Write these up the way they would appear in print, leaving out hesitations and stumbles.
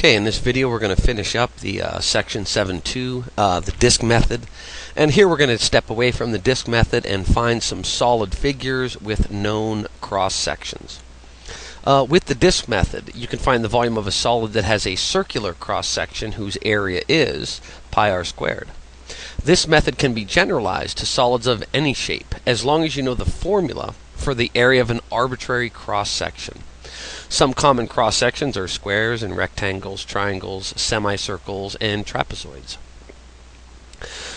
Okay, in this video we're going to finish up the section 7.2, the disk method. And here we're going to step away from the disk method and find some solid figures with known cross sections. With the disk method, you can find the volume of a solid that has a circular cross section whose area is pi r squared. This method can be generalized to solids of any shape as long as you know the formula for the area of an arbitrary cross section. Some common cross sections are squares and rectangles, triangles, semicircles, and trapezoids.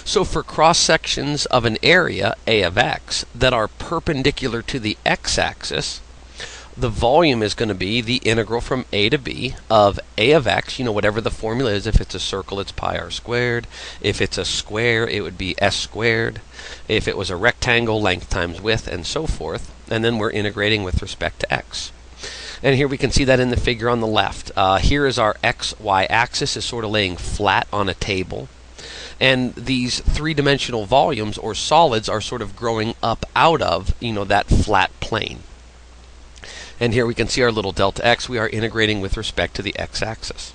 So for cross sections of an area, A of x, that are perpendicular to the x-axis, the volume is going to be the integral from a to b of A of x, whatever the formula is. If it's a circle, it's pi r squared. If it's a square, it would be s squared. If it was a rectangle, length times width, and so forth. And then we're integrating with respect to x. And here we can see that in the figure on the left. Here is our xy axis is sort of laying flat on a table. And these three-dimensional volumes or solids are sort of growing up out of, that flat plane. And here we can see our little delta x. We are integrating with respect to the x-axis.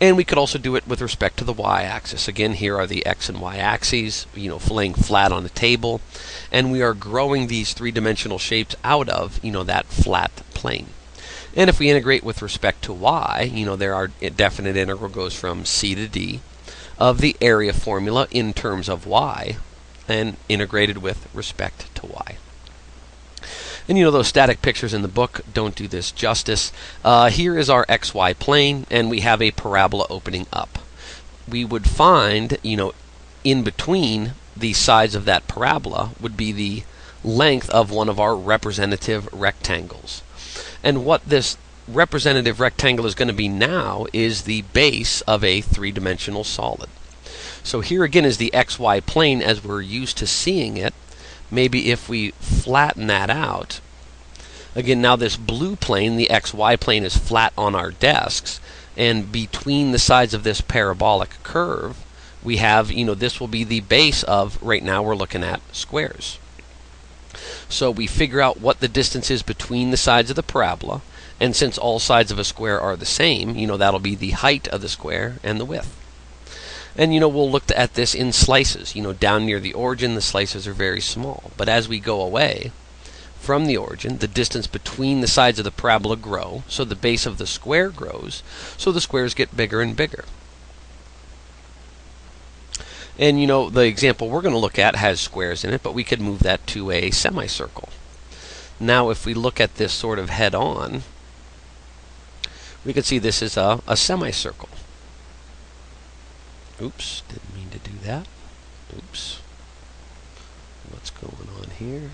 And we could also do it with respect to the y-axis. Again, here are the x and y axes, laying flat on a table. And we are growing these three-dimensional shapes out of, that flat plane. And if we integrate with respect to y, there our definite integral goes from c to d of the area formula in terms of y and integrated with respect to y. And those static pictures in the book don't do this justice. Here is our xy plane, and we have a parabola opening up. We would find, in between the sides of that parabola would be the length of one of our representative rectangles. And what this representative rectangle is going to be now is the base of a three-dimensional solid. So here again is the xy plane as we're used to seeing it. Maybe if we flatten that out, again, now this blue plane, the xy plane, is flat on our desks, and between the sides of this parabolic curve, we have, this will be the base of, right now we're looking at squares. So we figure out what the distance is between the sides of the parabola, and since all sides of a square are the same, that'll be the height of the square and the width. And we'll look at this in slices. Down near the origin, the slices are very small. But as we go away from the origin, the distance between the sides of the parabola grow, so the base of the square grows, so the squares get bigger and bigger. And the example we're going to look at has squares in it, but we could move that to a semicircle. Now if we look at this sort of head on, we can see this is a semicircle. Oops, didn't mean to do that. Oops. What's going on here?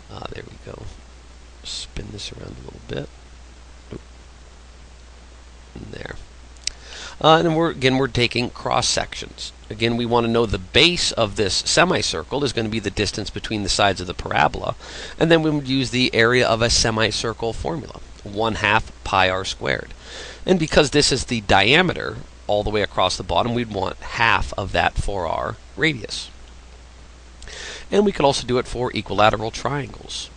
There we go. Spin this around a little bit. Oop. And there. And we're taking cross sections. Again, we want to know the base of this semicircle is going to be the distance between the sides of the parabola, and then we would use the area of a semicircle formula, 1/2 pi r squared. And because this is the diameter all the way across the bottom, we'd want half of that for our radius. And we could also do it for equilateral triangles.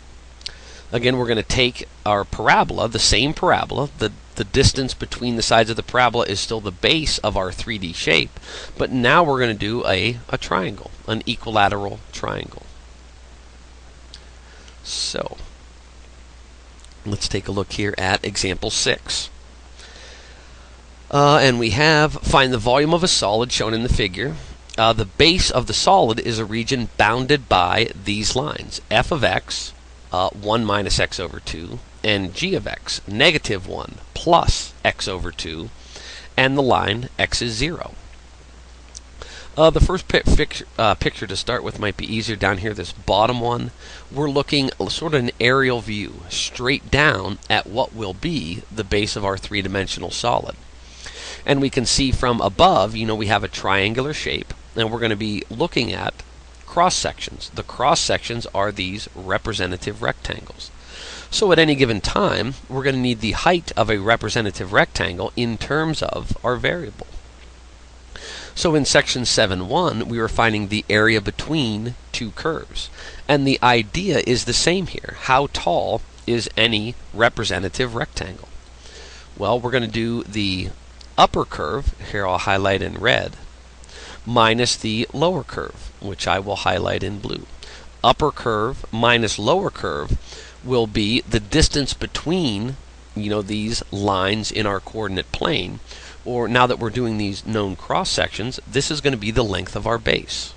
Again, we're going to take our parabola, the same parabola, the distance between the sides of the parabola is still the base of our 3D shape, but now we're going to do a triangle, an equilateral triangle. So, let's take a look here at example 6. And we have, find the volume of a solid shown in the figure. The base of the solid is a region bounded by these lines, f of x, 1 minus x over 2, and g of x, negative 1 plus x over 2, and the line x is 0. The first picture to start with might be easier. Down here, this bottom one, we're looking sort of an aerial view, straight down at what will be the base of our three-dimensional solid. And we can see from above, we have a triangular shape, and we're going to be looking at cross sections. The cross sections are these representative rectangles. So at any given time, we're going to need the height of a representative rectangle in terms of our variable. So in section 7.1, we were finding the area between two curves. And the idea is the same here. How tall is any representative rectangle? Well, we're going to do the upper curve, here I'll highlight in red, minus the lower curve, which I will highlight in blue. Upper curve minus lower curve will be the distance between, these lines in our coordinate plane, or now that we're doing these known cross sections, this is going to be the length of our base.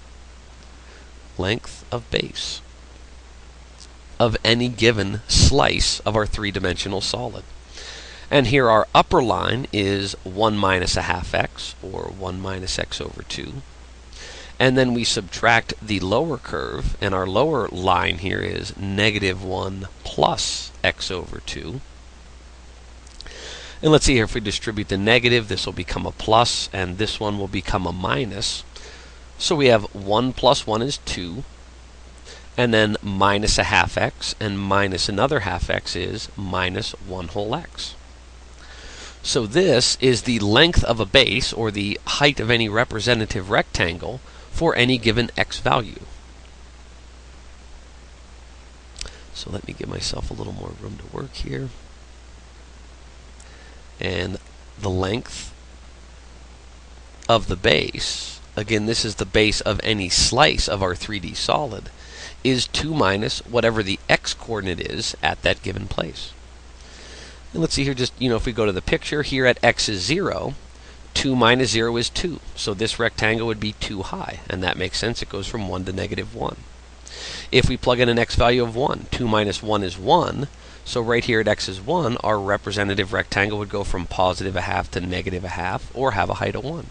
Length of base of any given slice of our three-dimensional solid. And here our upper line is 1 minus a half x, or 1 minus x over 2. And then we subtract the lower curve, and our lower line here is negative 1 plus x over 2. And let's see here, if we distribute the negative, this will become a plus, and this one will become a minus. So we have 1 plus 1 is 2, and then minus a half x, and minus another half x is minus 1 whole x. So this is the length of a base, or the height of any representative rectangle, for any given x value. So let me give myself a little more room to work here. And the length of the base, again this is the base of any slice of our 3D solid, is 2 minus whatever the x coordinate is at that given place. And let's see here, just, if we go to the picture, here at x is 0, 2 minus 0 is 2. So this rectangle would be 2 high, and that makes sense. It goes from 1 to negative 1. If we plug in an x value of 1, 2 minus 1 is 1. So right here at x is 1, our representative rectangle would go from positive a half to negative a half, or have a height of 1.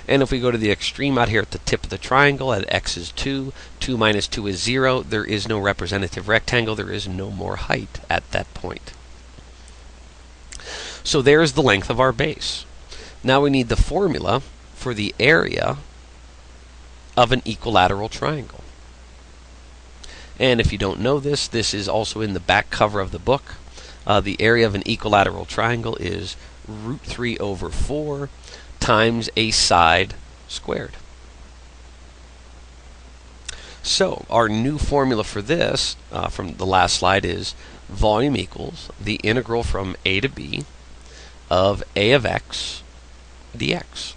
And if we go to the extreme out here at the tip of the triangle, at x is 2, 2 minus 2 is 0. There is no representative rectangle. There is no more height at that point. So there's the length of our base. Now we need the formula for the area of an equilateral triangle. And if you don't know this, this is also in the back cover of the book. The area of an equilateral triangle is root 3 over 4 times a side squared. So our new formula for this, from the last slide, is volume equals the integral from a to b of a of x dx.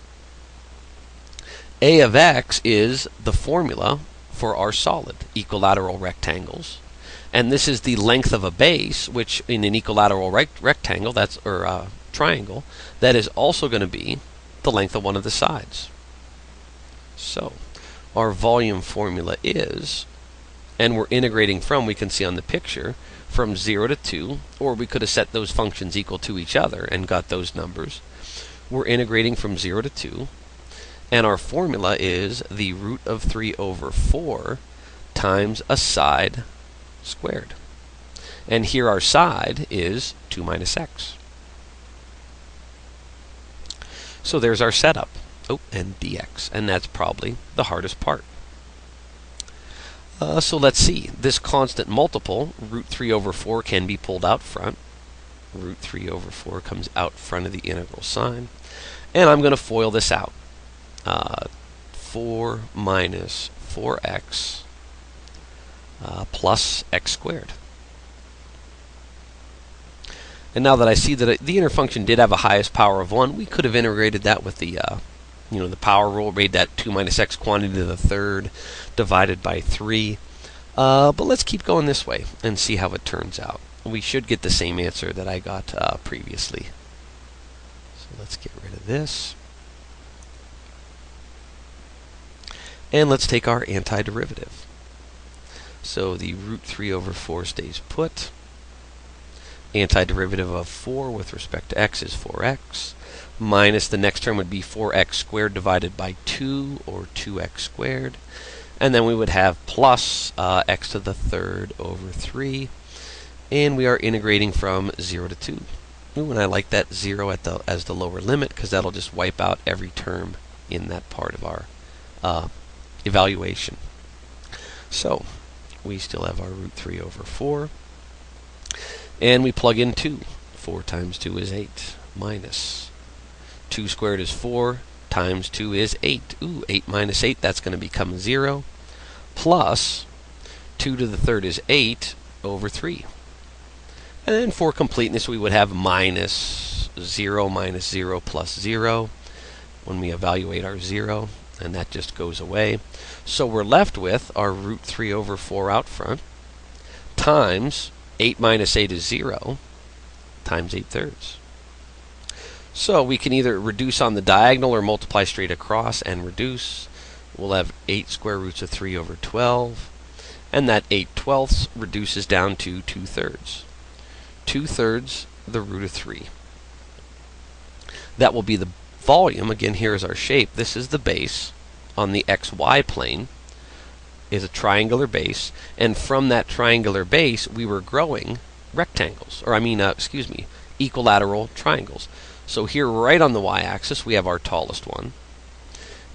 A of x is the formula for our solid equilateral rectangles, and this is the length of a base, which in an equilateral rectangle, triangle, that is also going to be the length of one of the sides. So our volume formula is, and we're integrating from, we can see on the picture, from 0 to 2, or we could have set those functions equal to each other and got those numbers. We're integrating from 0 to 2, and our formula is the root of 3 over 4 times a side squared. And here our side is 2 minus x. So there's our setup. Oh, and dx, and that's probably the hardest part. So let's see. This constant multiple, root 3 over 4, can be pulled out front. Root 3 over 4 comes out front of the integral sign. And I'm going to FOIL this out. 4 minus 4x plus x squared. And now that I see that the inner function did have a highest power of 1, we could have integrated that with the the power rule, made that 2 minus x quantity to the third divided by 3. But let's keep going this way and see how it turns out. We should get the same answer that I got previously. So let's get rid of this. And let's take our antiderivative. So the root 3 over 4 stays put. Antiderivative of 4 with respect to x is 4x. Minus the next term would be 4x squared divided by 2, or 2x squared. And then we would have plus x to the third over 3. And we are integrating from 0 to 2. Ooh, and I like that 0 as the lower limit, because that'll just wipe out every term in that part of our evaluation. So we still have our root 3 over 4. And we plug in 2. 4 times 2 is 8, minus 2 squared is 4, times 2 is 8. Ooh, 8 minus 8, that's going to become 0, plus 2 to the third is 8 over 3. And then for completeness, we would have minus 0 plus 0 when we evaluate our 0, and that just goes away. So we're left with our root 3 over 4 out front times 8 minus 8 is 0 times 8/3. So we can either reduce on the diagonal or multiply straight across and reduce. We'll have 8 square roots of 3 over 12, and that 8/12 reduces down to 2/3. 2/3 the root of 3. That will be the volume. Again, here is our shape. This is the base on the xy plane, is a triangular base, and from that triangular base we were growing rectangles, or equilateral triangles. So here right on the y-axis we have our tallest one,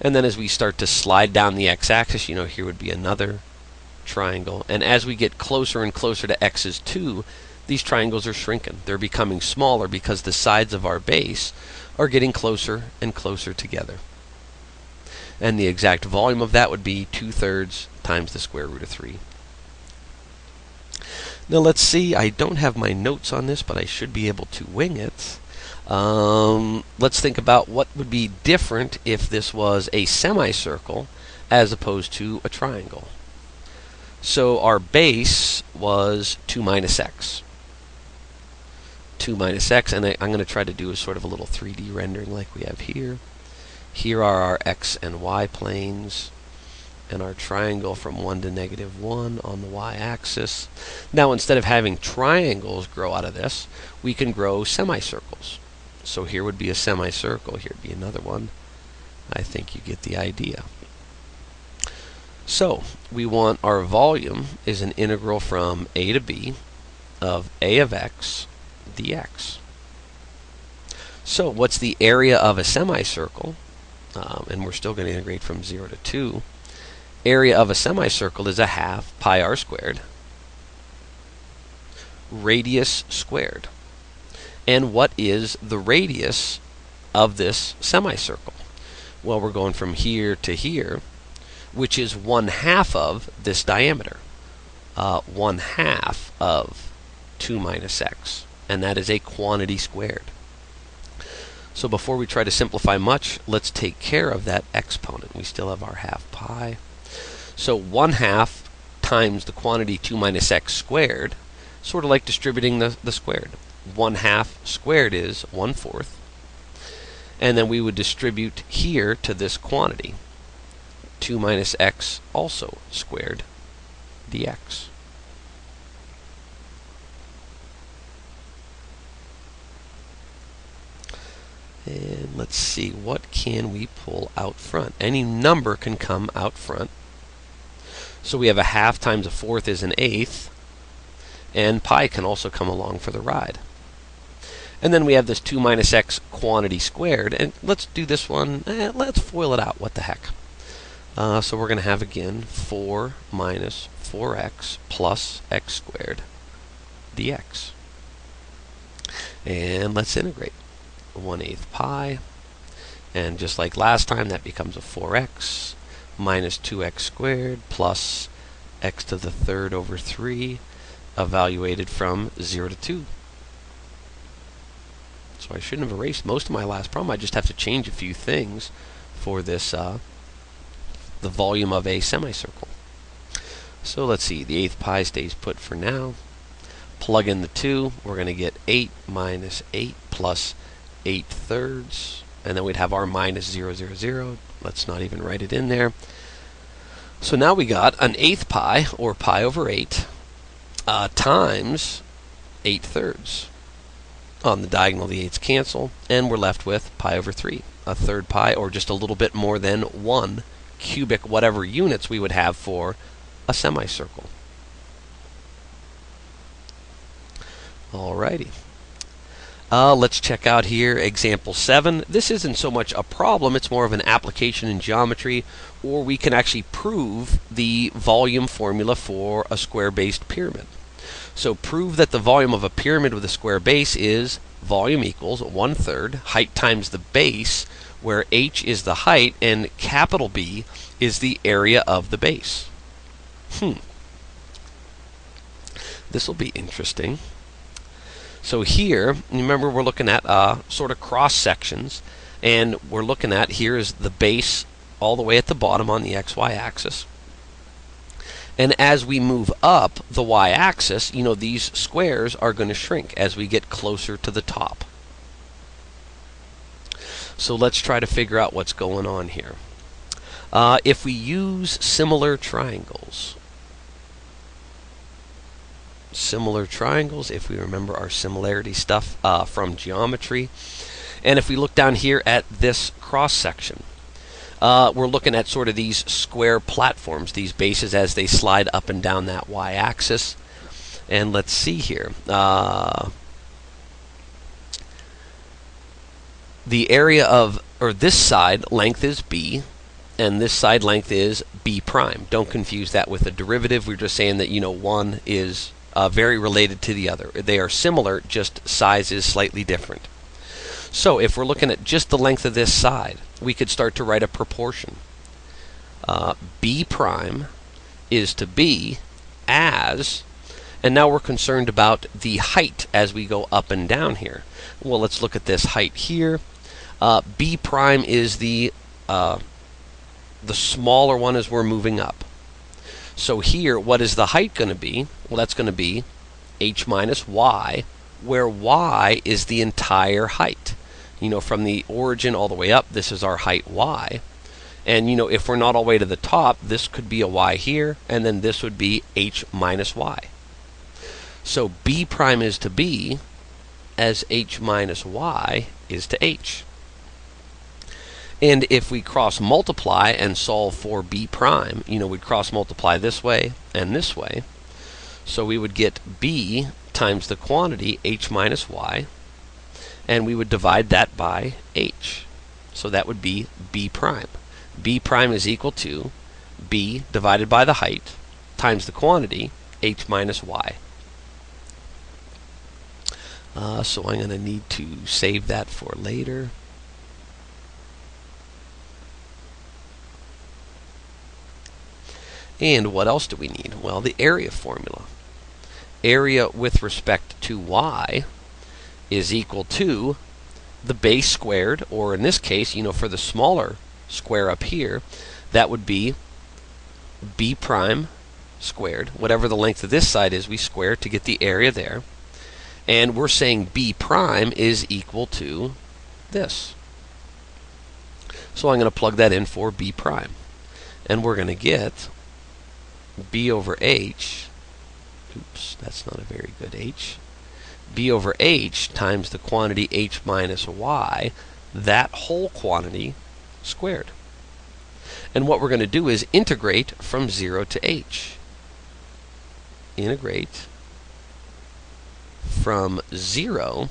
and then as we start to slide down the x-axis, here would be another triangle, and as we get closer and closer to x's 2, these triangles are shrinking. They're becoming smaller because the sides of our base are getting closer and closer together. And the exact volume of that would be 2/3 times the square root of 3. Now let's see, I don't have my notes on this, but I should be able to wing it. Let's think about what would be different if this was a semicircle as opposed to a triangle. So our base was 2 minus x. 2 minus x, and I'm going to try to do a sort of a little 3D rendering like we have here. Here are our x and y planes, and our triangle from 1 to -1 on the y-axis. Now instead of having triangles grow out of this, we can grow semicircles. So here would be a semicircle, here would be another one. I think you get the idea. So we want our volume is an integral from a to b of a of x dx. So what's the area of a semicircle? And we're still going to integrate from 0 to 2. Area of a semicircle is 1/2 pi r squared, radius squared. And what is the radius of this semicircle? Well, we're going from here to here, which is 1/2 of this diameter. 1/2 of 2 minus x, and that is a quantity squared. So before we try to simplify much, let's take care of that exponent. We still have our 1/2 pi. So 1/2 times the quantity 2 minus x squared, sort of like distributing the squared. 1/2 squared is 1/4. And then we would distribute here to this quantity, 2 minus x also squared dx. And let's see, what can we pull out front? Any number can come out front. So we have 1/2 times 1/4 is 1/8, and pi can also come along for the ride. And then we have this 2 minus x quantity squared, and let's do this one, let's FOIL it out, what the heck. So we're going to have again 4 minus 4x plus x squared dx. And let's integrate. 1/8 pi, and just like last time, that becomes a 4x minus 2x squared plus x to the 3rd over 3, evaluated from 0 to 2. So I shouldn't have erased most of my last problem. I just have to change a few things for this, the volume of a semicircle. So let's see, the 1/8 pi stays put for now. Plug in the 2, we're going to get 8 minus 8 plus 8/3, and then we'd have our minus 0, 0, 0. Let's not even write it in there. So now we got an 1/8 pi, or pi over 8, times 8/3. On the diagonal, the 8's cancel, and we're left with pi over 3, a 1/3 pi, or just a little bit more than 1 cubic whatever units we would have for a semicircle. Alrighty. Let's check out here example 7. This isn't so much a problem, it's more of an application in geometry, or we can actually prove the volume formula for a square-based pyramid. So prove that the volume of a pyramid with a square base is volume equals 1/3 height times the base, where h is the height and capital B is the area of the base. This will be interesting. So here, remember we're looking at sort of cross sections, and we're looking at, here is the base all the way at the bottom on the XY axis. And as we move up the y-axis, these squares are going to shrink as we get closer to the top. So let's try to figure out what's going on here. If we use similar triangles, if we remember our similarity stuff from geometry, and if we look down here at this cross section, we're looking at sort of these square platforms, these bases as they slide up and down that y-axis. And let's see here. The area of, or this side length is b, and this side length is b prime. Don't confuse that with a derivative. We're just saying that, one is very related to the other. They are similar, just size is slightly different. So if we're looking at just the length of this side, we could start to write a proportion. B prime is to b as, and now we're concerned about the height as we go up and down here. Well, let's look at this height here. B prime is the smaller one as we're moving up. So here, what is the height going to be? Well, that's going to be h minus y, where y is the entire height. From the origin all the way up, this is our height y. And, if we're not all the way to the top, this could be a y here, and then this would be h minus y. So b prime is to b as h minus y is to h. And if we cross multiply and solve for b prime, we'd cross multiply this way and this way. So we would get b times the quantity h minus y, and we would divide that by h. So that would be b prime. B prime is equal to b divided by the height times the quantity h minus y. So I'm going to need to save that for later. And what else do we need? Well, the area formula. Area with respect to y is equal to the base squared, or in this case, for the smaller square up here, that would be b prime squared. Whatever the length of this side is, we square to get the area there. And we're saying b prime is equal to this. So I'm going to plug that in for b prime. And we're going to get b over h, oops, that's not a very good h, b over h times the quantity h minus y, that whole quantity squared. And what we're going to do is integrate from 0 to h. Integrate from 0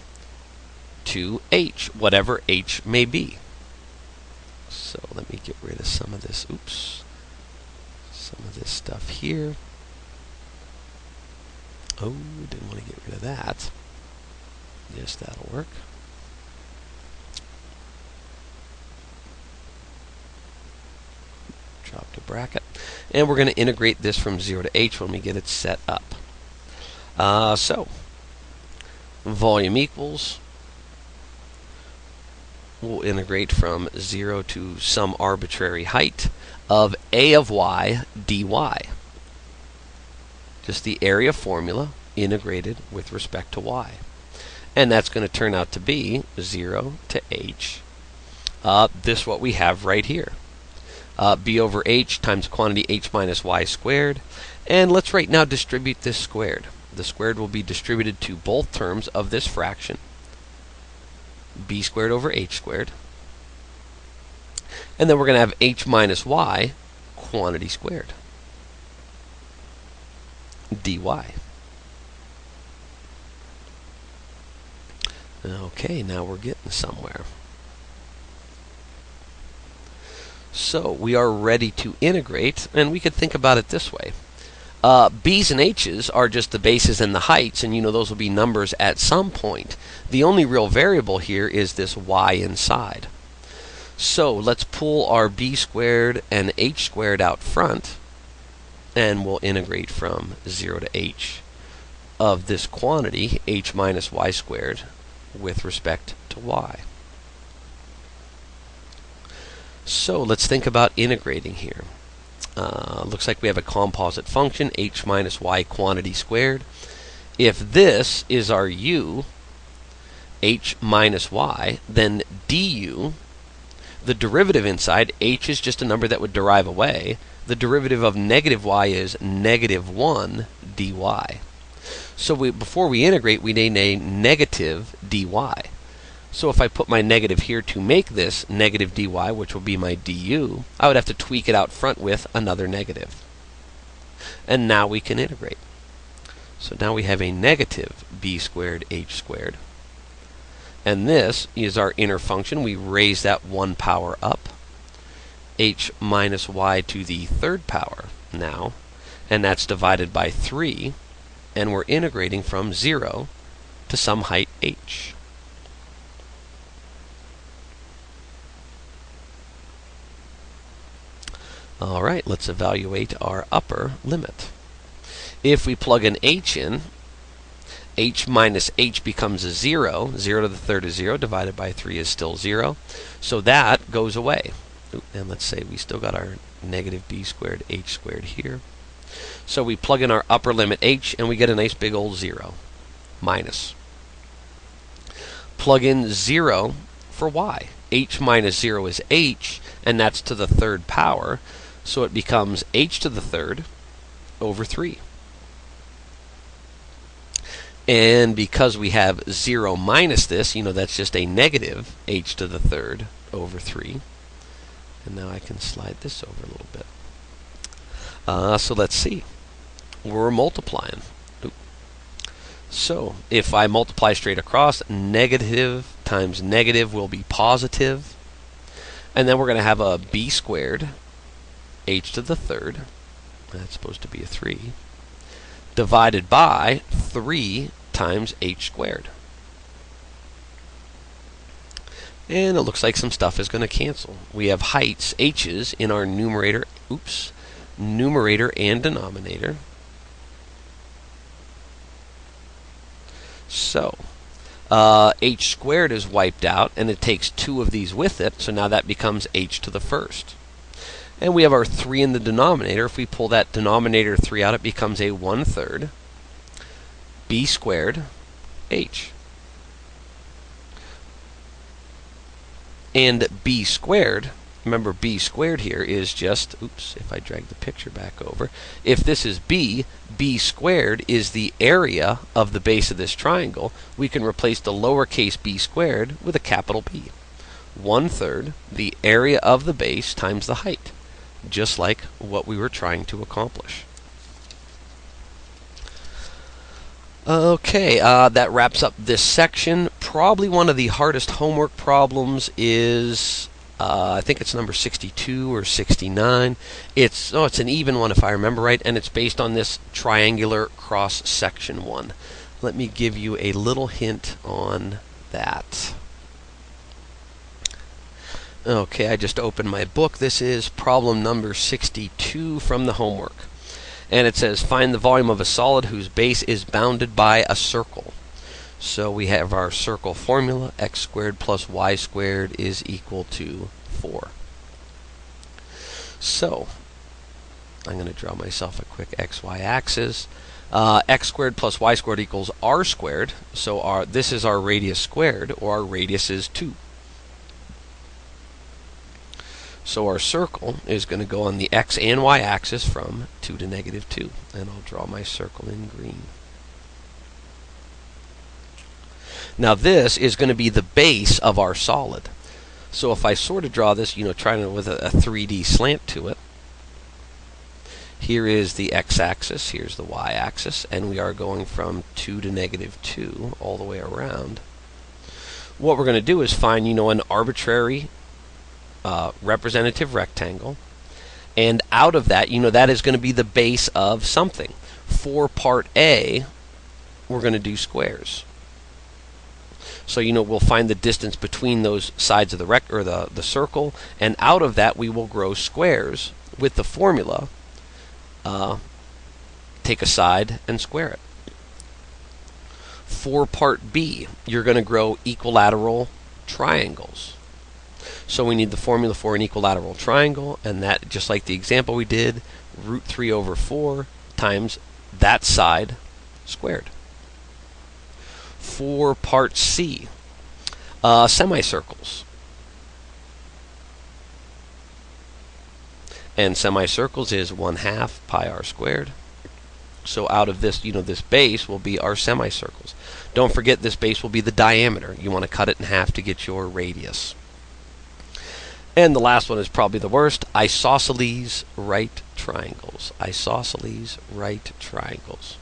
to h, whatever h may be. So let me get rid of some of this, some of this stuff here. Oh, didn't want to get rid of that. Yes, that'll work. Drop the bracket. And we're going to integrate this from 0 to h when we get it set up. So, volume equals, we'll integrate from 0 to some arbitrary height of a of y dy. Just the area formula integrated with respect to y. And that's going to turn out to be 0 to h. This is what we have right here. B over h times quantity h minus y squared. And let's right now distribute this squared. The squared will be distributed to both terms of this fraction. B squared over h squared. And then we're going to have h minus y, quantity squared, dy. Okay, now we're getting somewhere. So we are ready to integrate, and we could think about it this way. B's and h's are just the bases and the heights, and those will be numbers at some point. The only real variable here is this y inside. So let's pull our b squared and h squared out front, and we'll integrate from 0 to h. of this quantity, h minus y squared, with respect to y. So let's think about integrating here. Looks like we have a composite function, h minus y quantity squared. If this is our u, h minus y, then du, the derivative inside, h is just a number that would derive away. The derivative of negative y is negative 1 dy. So before we integrate, we need a negative dy. So if I put my negative here to make this negative dy, which will be my du, I would have to tweak it out front with another negative. And now we can integrate. So now we have a negative b squared h squared. And this is our inner function. We raise that 1 power up. H minus y to the 3rd power now. And that's divided by 3. And we're integrating from 0 to some height h. All right, let's evaluate our upper limit. If we plug an h in, h minus h becomes a 0. 0 to the 3rd is 0. Divided by 3 is still 0. So that goes away. And let's say we still got our negative b squared h squared here. So we plug in our upper limit h, and we get a nice big old 0. Minus. Plug in 0 for y. H minus 0 is h, and that's to the 3rd power. So it becomes h to the 3rd over 3. And because we have 0 minus this, that's just a negative h to the 3rd over 3. And now I can slide this over a little bit. So let's see. We're multiplying. So if I multiply straight across, negative times negative will be positive. And then we're going to have a b squared h to the 3rd. That's supposed to be a 3. Divided by 3 times h squared. And it looks like some stuff is going to cancel. We have heights, h's, in our numerator, numerator and denominator. So, h squared is wiped out, and it takes 2 of these with it, so now that becomes h to the 1st. And we have our 3 in the denominator. If we pull that denominator 3 out, it becomes a 1/3 b squared h. And b squared, remember b squared here is just, if I drag the picture back over, if this is b squared is the area of the base of this triangle, we can replace the lowercase b squared with a capital B. 1/3 the area of the base times the height, just like what we were trying to accomplish. Okay, that wraps up this section. Probably one of the hardest homework problems is, I think it's number 62 or 69. It's an even one if I remember right, and it's based on this triangular cross-section one. Let me give you a little hint on that. Okay, I just opened my book. This is problem number 62 from the homework. And it says, find the volume of a solid whose base is bounded by a circle. So we have our circle formula, x squared plus y squared is equal to 4. So, I'm going to draw myself a quick xy axis. X squared plus y squared equals r squared. So this is our radius squared, or our radius is 2. So our circle is going to go on the x and y axis from 2 to -2. And I'll draw my circle in green. Now this is going to be the base of our solid. So if I sort of draw this, trying to with a 3D slant to it, here is the x-axis, here's the y-axis, and we are going from 2 to -2 all the way around. What we're going to do is find, an arbitrary representative rectangle, and out of that, that is going to be the base of something. For part A, we're going to do squares. So we'll find the distance between those sides of the circle, and out of that we will grow squares with the formula. Take a side and square it. For part B, you're going to grow equilateral triangles. So we need the formula for an equilateral triangle, and that, just like the example we did, root 3 over 4 times that side squared. For part C, semicircles. And semicircles is 1/2 pi r squared. So out of this, this base will be our semicircles. Don't forget, this base will be the diameter. You want to cut it in half to get your radius. And the last one is probably the worst, isosceles right triangles. Isosceles right triangles.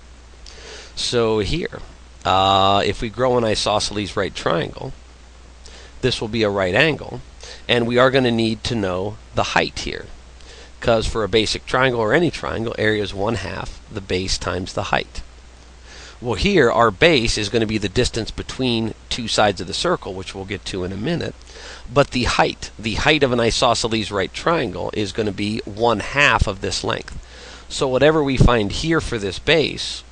So here, if we grow an isosceles right triangle, this will be a right angle, and we are going to need to know the height here. Because for a basic triangle or any triangle, area is 1/2 the base times the height. Well, here our base is going to be the distance between two sides of the circle, which we'll get to in a minute. But the height of an isosceles right triangle is going to be 1/2 of this length. So whatever we find here for this base,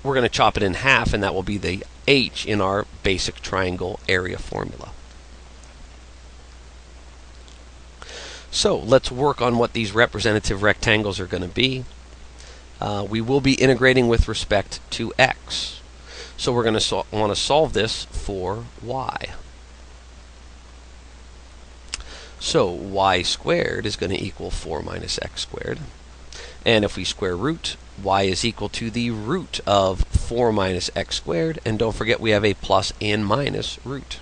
we're going to chop it in half, and that will be the h in our basic triangle area formula. So let's work on what these representative rectangles are going to be. We will be integrating with respect to x. So we're going to want to solve this for y. So y squared is going to equal 4 minus x squared. And if we square root, y is equal to the root of 4 minus x squared. And don't forget, we have a plus and minus root.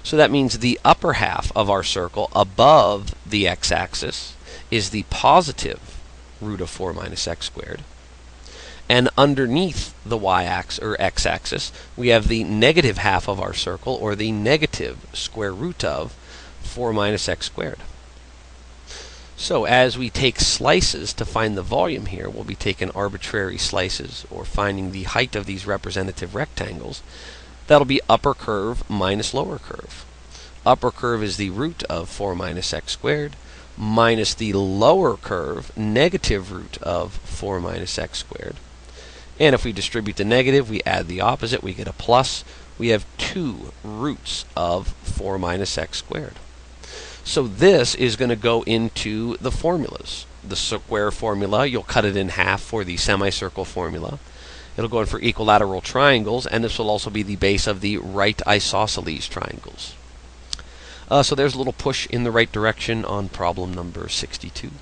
So that means the upper half of our circle above the x-axis is the positive root of 4 minus x squared. And underneath the y-axis or x-axis, we have the negative half of our circle, or the negative square root of 4 minus x squared. So as we take slices to find the volume here, we'll be taking arbitrary slices, or finding the height of these representative rectangles. That'll be upper curve minus lower curve. Upper curve is the root of 4 minus x squared, minus the lower curve, negative root of 4 minus x squared. And if we distribute the negative, we add the opposite, we get a plus. We have 2 roots of 4 minus x squared. So this is going to go into the formulas. The square formula, you'll cut it in half for the semicircle formula. It'll go in for equilateral triangles, and this will also be the base of the right isosceles triangles. So there's a little push in the right direction on problem number 62.